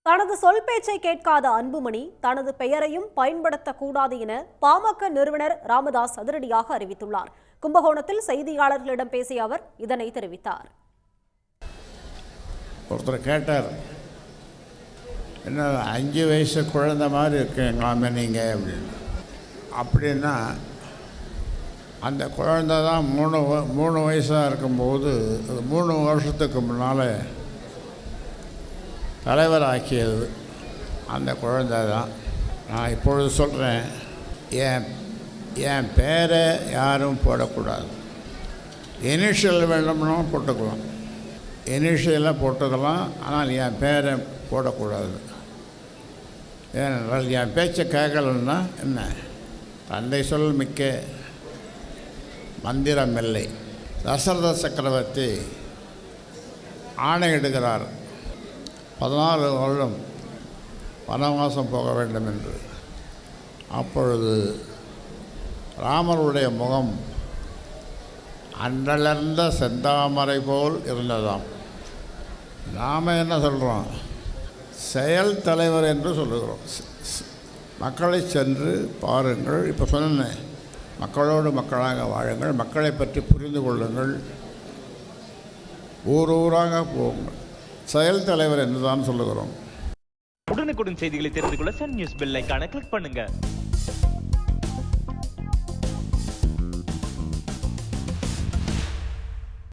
தனது சொல் பேச்சை கேட்காத அன்புமணி தனது பெயரையும் பயன்படுத்தக்கூடாது என பாமக நிறுவனர் ராமதாஸ் அதிரடியாக அறிவித்துள்ளார். கும்பகோணத்தில் செய்தியாளர்களிடம் பேசிய அவர் இதனை தெரிவித்தார். ஒருத்தர் கேட்டார், என்ன 5 வயசு குழந்தை மாதிரி இருக்கீங்களாமே நீங்கள் அப்படின்னா அந்த குழந்தை தான் 3 வயசாக இருக்கும்போது 3 வருஷத்துக்கு முன்னால் தலைவராக்கியது அந்த குழந்தை தான். நான் இப்பொழுது சொல்கிறேன், என் பேரை யாரும் போடக்கூடாது. இனிஷியல் வேணும்னா போட்டுக்கலாம், இனிஷியலாக போட்டுக்கலாம், ஆனால் என் பேரை போடக்கூடாது. ஏனென்றால் என் பேச்சை கேட்கலன்னா என்ன, தந்தை சொல் மிக்க மந்திரமில்லை. தசரத சக்கரவர்த்தி ஆணையிடுகிறார் 14 வருடம் வனவாசம் போக வேண்டும் என்று. அப்பொழுது ராமருடைய முகம் அன்றலர்ந்த செந்தாமரை போல் இருந்ததாம். நாம் என்ன சொல்கிறோம், செயல் தலைவர் என்று சொல்லுகிறோம். மக்களை சென்று பாருங்கள், இப்போ சொன்னேன், மக்களோடு மக்களாக வாழுங்கள், மக்களை பற்றி புரிந்து கொள்ளுங்கள், ஊராக போங்கள், செயல் தலைவர் என்று தான் சொல்லுகிறோம். உடனுக்குடன் செய்திகளை தெரிந்து கொள்ள சன் நியூஸ் பெல் ஐகானை கிளிக் பண்ணுங்க.